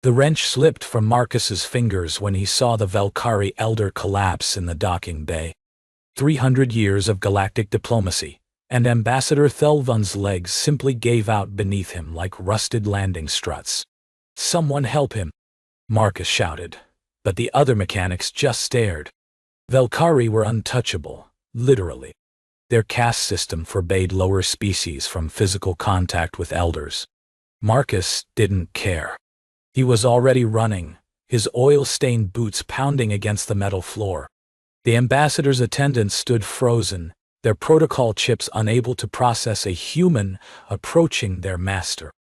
The wrench slipped from Marcus's fingers when he saw the Velkari Elder collapse in the docking bay. 300 years of galactic diplomacy, and Ambassador Thelvan's legs simply gave out beneath him like rusted landing struts. "Someone help him!" Marcus shouted, but the other mechanics just stared. Velkari were untouchable, literally. Their caste system forbade lower species from physical contact with elders. Marcus didn't care. He was already running, his oil-stained boots pounding against the metal floor. The ambassador's attendants stood frozen, their protocol chips unable to process a human approaching their master.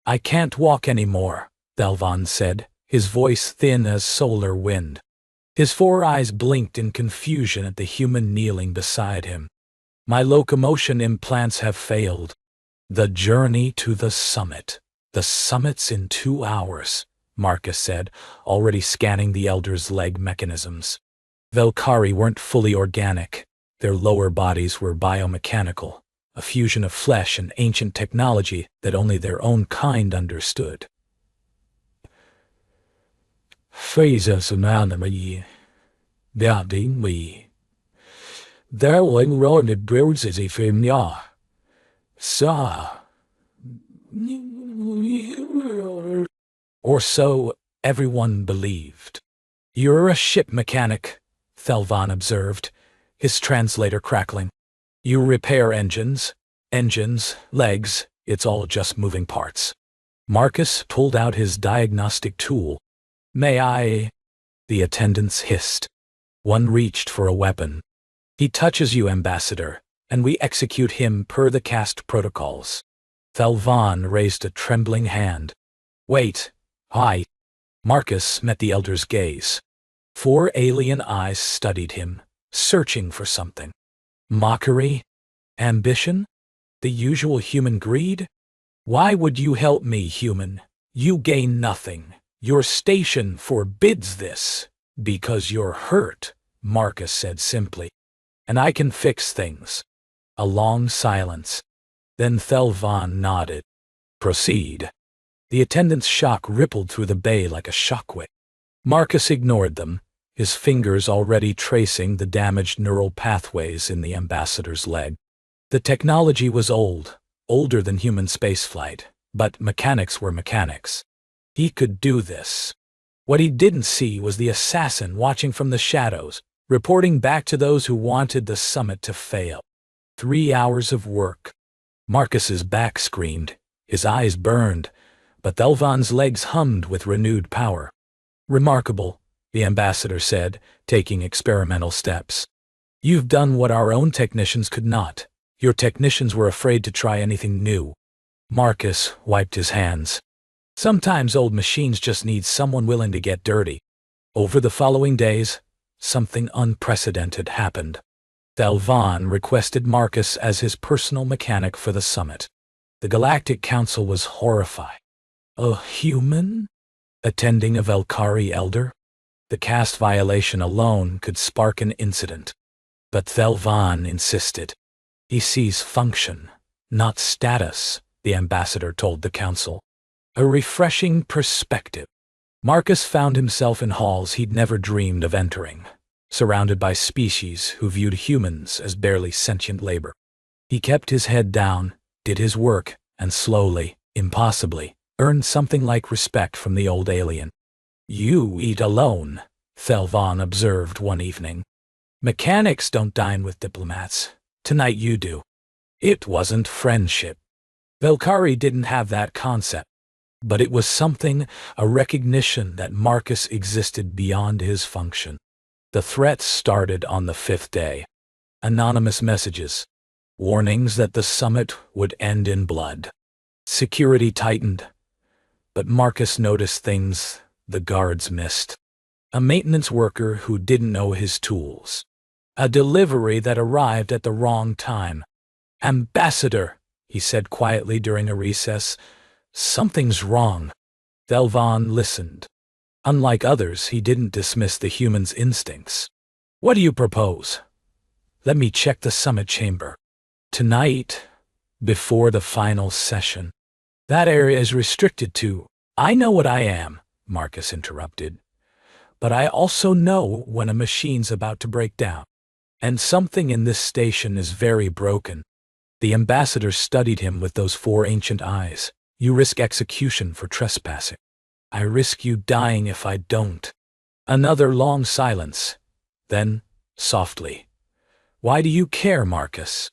"I can't walk anymore," Thelvan said, his voice thin as solar wind. His 4 eyes blinked in confusion at the human kneeling beside him. "My locomotion implants have failed. The journey to the summit. The summit's in 2 hours," Marcus said, already scanning the elder's leg mechanisms. Velkari weren't fully organic. Their lower bodies were biomechanical, a fusion of flesh and ancient technology that only their own kind understood. Or so everyone believed. "You're a ship mechanic," Thelvan observed, his translator crackling. "You repair engines, legs, it's all just moving parts." Marcus pulled out his diagnostic tool. "May I?" The attendants hissed. One reached for a weapon. "He touches you, Ambassador, and we execute him per the caste protocols." Thelvan raised a trembling hand. "Wait, I." Marcus met the elder's gaze. 4 alien eyes studied him, searching for something. Mockery? Ambition? The usual human greed? "Why would you help me, human? You gain nothing. Your station forbids this." "Because you're hurt," Marcus said simply. "And I can fix things." A long silence. Then Thelvan nodded. "Proceed." The attendant's shock rippled through the bay like a shockwave. Marcus ignored them, his fingers already tracing the damaged neural pathways in the ambassador's leg. The technology was old, older than human spaceflight, but mechanics were mechanics. He could do this. What he didn't see was the assassin watching from the shadows, reporting back to those who wanted the summit to fail. 3 hours of work. Marcus's back screamed, his eyes burned, but Thelvan's legs hummed with renewed power. "Remarkable," the ambassador said, taking experimental steps. "You've done what our own technicians could not. Your technicians were afraid to try anything new." Marcus wiped his hands. Sometimes old machines just need someone willing to get dirty. Over the following days, something unprecedented happened. Thelvan requested Marcus as his personal mechanic for the summit. The Galactic Council was horrified. A human? Attending a Velkari elder? The caste violation alone could spark an incident. But Thelvan insisted. "He sees function, not status," the ambassador told the council. A refreshing perspective. Marcus found himself in halls he'd never dreamed of entering, surrounded by species who viewed humans as barely sentient labor. He kept his head down, did his work, and slowly, impossibly, earned something like respect from the old alien. "You eat alone," Thelvan observed one evening. "Mechanics don't dine with diplomats. Tonight you do." It wasn't friendship. Velkari didn't have that concept. But it was something, a recognition that Marcus existed beyond his function. The threats started on the 5th day. Anonymous messages. Warnings that the summit would end in blood. Security tightened. But Marcus noticed things the guards missed. A maintenance worker who didn't know his tools. A delivery that arrived at the wrong time. "Ambassador," he said quietly during a recess, "something's wrong." Thelvan listened. Unlike others, he didn't dismiss the human's instincts. "What do you propose?" "Let me check the summit chamber. Tonight, before the final session. That area is restricted to, I know what I am, Marcus interrupted. "But I also know when a machine's about to break down. And something in this station is very broken." The ambassador studied him with those four ancient eyes. "You risk execution for trespassing. I risk you dying if I don't." Another long silence. Then, softly, "Why do you care, Marcus?"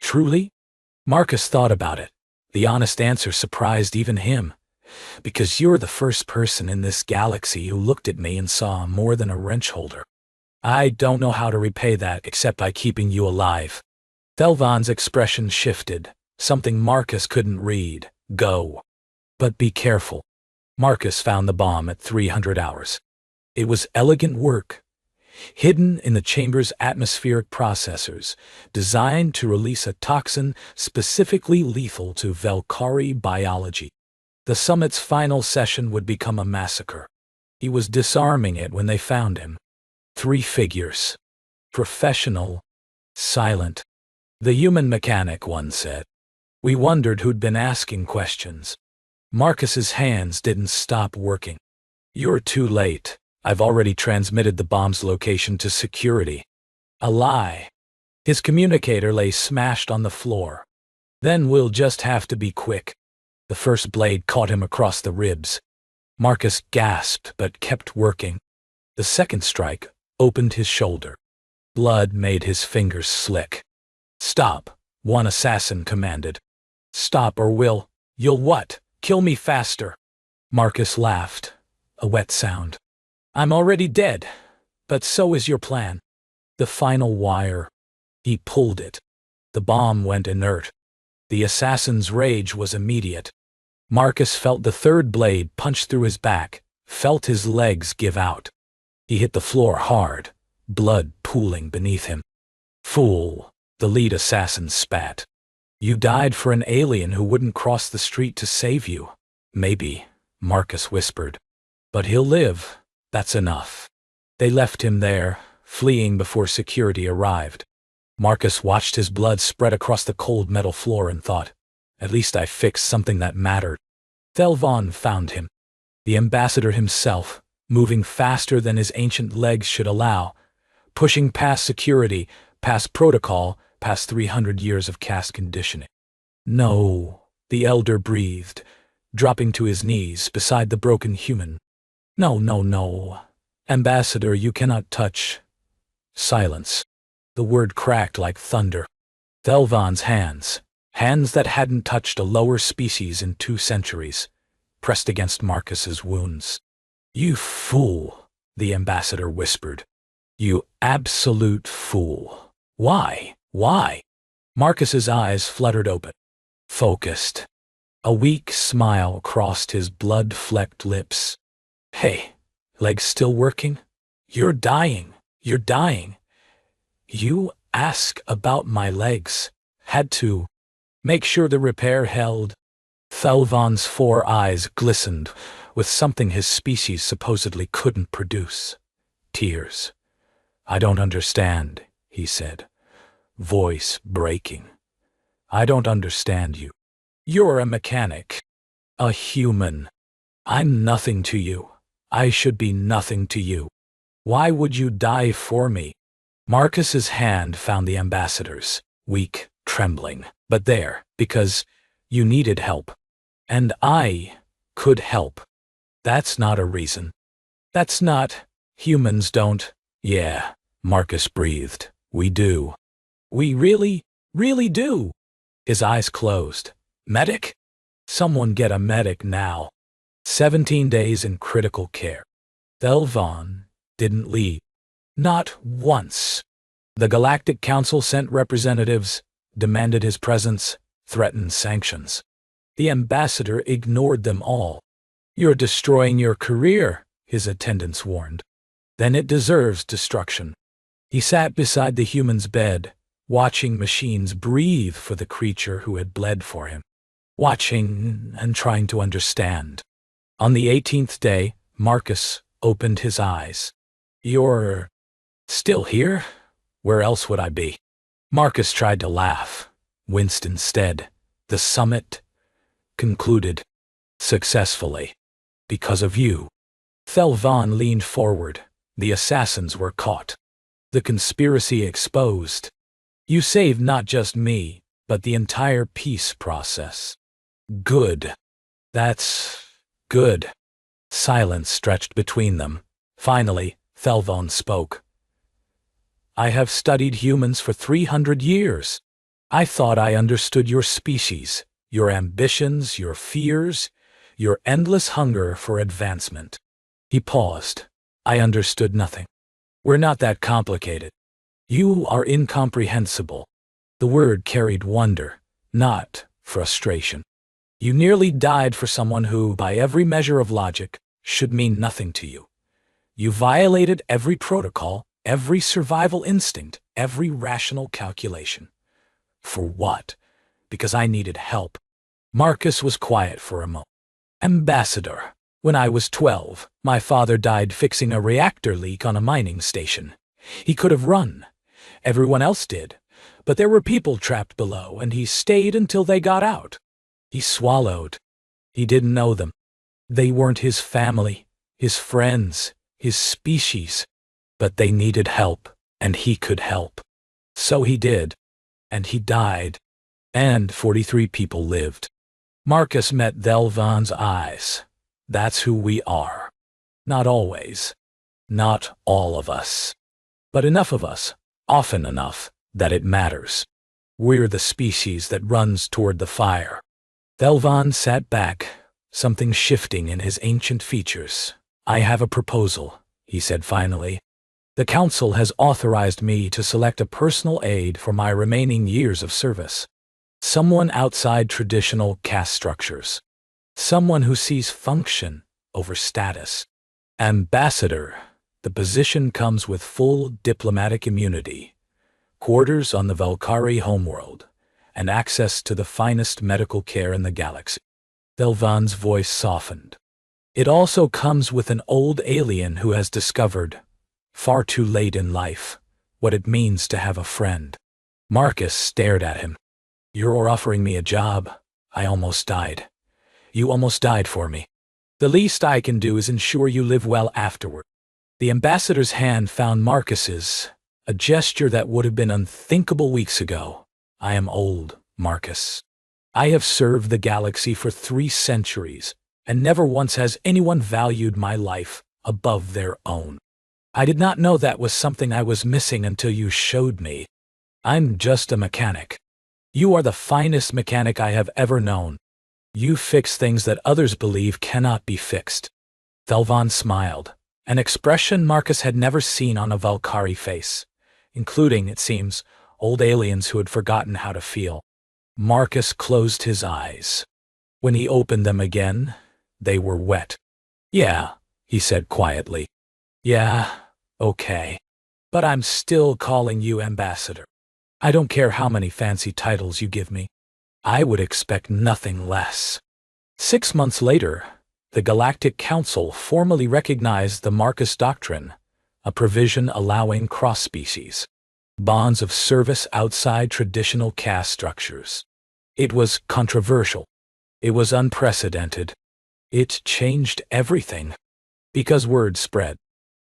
"Truly?" Marcus thought about it. The honest answer surprised even him. "Because you're the first person in this galaxy who looked at me and saw more than a wrench holder. I don't know how to repay that except by keeping you alive." Thelvan's expression shifted, something Marcus couldn't read. "Go. But be careful." Marcus found the bomb at 300 hours. It was elegant work, hidden in the chamber's atmospheric processors, designed to release a toxin specifically lethal to Velkari biology. The summit's final session would become a massacre. He was disarming it when they found him. 3 figures. Professional, silent. "The human mechanic," one said. We wondered who'd been asking questions. Marcus's hands didn't stop working. "You're too late. I've already transmitted the bomb's location to security." A lie. His communicator lay smashed on the floor. "Then we'll just have to be quick." The first blade caught him across the ribs. Marcus gasped but kept working. The second strike opened his shoulder. Blood made his fingers slick. "Stop," one assassin commanded. "Stop or you'll what? Kill me faster." Marcus laughed, a wet sound. "I'm already dead, but so is your plan." The final wire. He pulled it. The bomb went inert. The assassin's rage was immediate. Marcus felt the third blade punch through his back, felt his legs give out. He hit the floor hard, blood pooling beneath him. "Fool," the lead assassin spat. "You died for an alien who wouldn't cross the street to save you." "Maybe," Marcus whispered. "But he'll live. That's enough." They left him there, fleeing before security arrived. Marcus watched his blood spread across the cold metal floor and thought, "At least I fixed something that mattered." Thelvan found him. The ambassador himself, moving faster than his ancient legs should allow, pushing past security, past protocol, past 300 years of caste conditioning. "No," the elder breathed, dropping to his knees beside the broken human. "No, no, no. Ambassador, you cannot touch." Silence. The word cracked like thunder. Thelvan's hands that hadn't touched a lower species in 2 centuries, pressed against Marcus's wounds. "You fool," the ambassador whispered. "You absolute fool. Why? Why?" Marcus's eyes fluttered open. Focused. A weak smile crossed his blood-flecked lips. "Hey, legs still working? You're dying. You're dying." "You ask about my legs. Had to. Make sure the repair held." Thelvan's 4 eyes glistened with something his species supposedly couldn't produce. Tears. "I don't understand," he said, voice breaking. "I don't understand you. You're a mechanic. A human. I'm nothing to you. I should be nothing to you. Why would you die for me?" Marcus's hand found the ambassador's, weak, trembling, but there, because you needed help. And I could help. That's not a reason. That's not. Humans don't. Yeah, Marcus breathed. We do. We really, really do. His eyes closed. Medic? Someone get a medic now. 17 days in critical care. Thelvan didn't leave. Not once. The Galactic Council sent representatives, demanded his presence, threatened sanctions. The ambassador ignored them all. "You're destroying your career," his attendants warned. "Then it deserves destruction." He sat beside the human's bed, watching machines breathe for the creature who had bled for him. Watching and trying to understand. On the 18th day, Marcus opened his eyes. "You're still here? Where else would I be?" Marcus tried to laugh, winced instead. The summit concluded successfully. Because of you. Thelvan leaned forward. The assassins were caught. The conspiracy exposed. You saved not just me, but the entire peace process. Good. That's good. Silence stretched between them. Finally, Thelvan spoke. I have studied humans for 300 years. I thought I understood your species, your ambitions, your fears, your endless hunger for advancement. He paused. I understood nothing. We're not that complicated. You are incomprehensible. The word carried wonder, not frustration. You nearly died for someone who, by every measure of logic, should mean nothing to you. You violated every protocol, every survival instinct, every rational calculation. For what? Because I needed help. Marcus was quiet for a moment. Ambassador, when I was 12, my father died fixing a reactor leak on a mining station. He could have run. Everyone else did. But there were people trapped below, and he stayed until they got out. He swallowed. He didn't know them. They weren't his family, his friends, his species. But they needed help, and he could help. So he did. And he died. And 43 people lived. Marcus met Thelvan's eyes. That's who we are. Not always. Not all of us. But enough of us, often enough, that it matters. We're the species that runs toward the fire. Thelvan sat back, something shifting in his ancient features. I have a proposal, he said finally. The Council has authorized me to select a personal aide for my remaining years of service. Someone outside traditional caste structures. Someone who sees function over status. Ambassador, the position comes with full diplomatic immunity, quarters on the Valkyrie homeworld, and access to the finest medical care in the galaxy. Thelvan's voice softened. It also comes with an old alien who has discovered, far too late in life, what it means to have a friend. Marcus stared at him. You're offering me a job. I almost died. You almost died for me. The least I can do is ensure you live well afterward. The ambassador's hand found Marcus's, a gesture that would have been unthinkable weeks ago. I am old, Marcus. I have served the galaxy for 3 centuries, and never once has anyone valued my life above their own. I did not know that was something I was missing until you showed me. I'm just a mechanic. You are the finest mechanic I have ever known. You fix things that others believe cannot be fixed. Thelvan smiled, an expression Marcus had never seen on a Valkyrie face, including, it seems, old aliens who had forgotten how to feel. Marcus closed his eyes. When he opened them again, they were wet. Yeah, he said quietly. Yeah, okay. But I'm still calling you ambassador. I don't care how many fancy titles you give me. I would expect nothing less. 6 months later, the Galactic Council formally recognized the Marcus Doctrine, a provision allowing cross-species bonds of service outside traditional caste structures. It was controversial. It was unprecedented. It changed everything. Because word spread.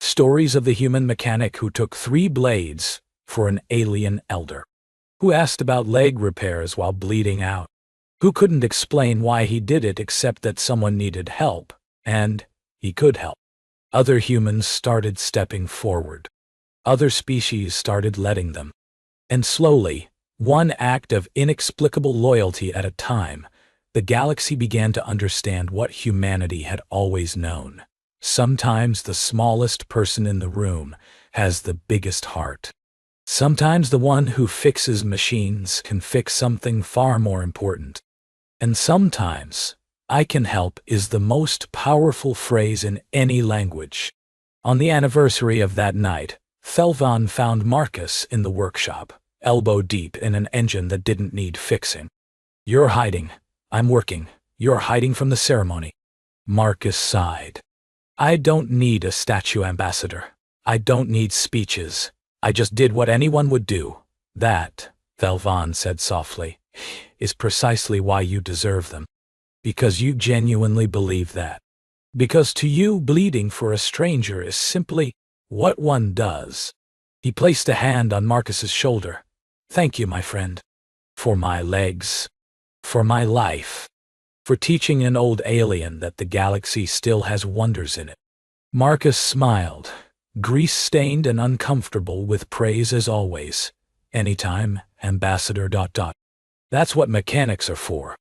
Stories of the human mechanic who took 3 blades for an alien elder, who asked about leg repairs while bleeding out, who couldn't explain why he did it except that someone needed help, and he could help. Other humans started stepping forward. Other species started letting them. And slowly, one act of inexplicable loyalty at a time, the galaxy began to understand what humanity had always known. Sometimes the smallest person in the room has the biggest heart. Sometimes the one who fixes machines can fix something far more important. And sometimes, I can help is the most powerful phrase in any language. On the anniversary of that night, Thelvan found Marcus in the workshop, elbow deep in an engine that didn't need fixing. You're hiding. I'm working. You're hiding from the ceremony. Marcus sighed. I don't need a statue, ambassador. I don't need speeches. I just did what anyone would do. That, Thelvan said softly, is precisely why you deserve them. Because you genuinely believe that. Because to you, bleeding for a stranger is simply what one does. He placed a hand on Marcus's shoulder. Thank you, my friend. For my legs. For my life. For teaching an old alien that the galaxy still has wonders in it. Marcus smiled, grease-stained and uncomfortable with praise as always. Anytime, Ambassador. That's what mechanics are for.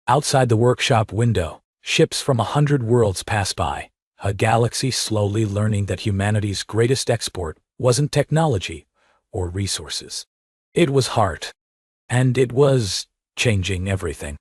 Outside the workshop window, ships from 100 worlds pass by, a galaxy slowly learning that humanity's greatest export wasn't technology or resources. It was heart. And it was changing everything.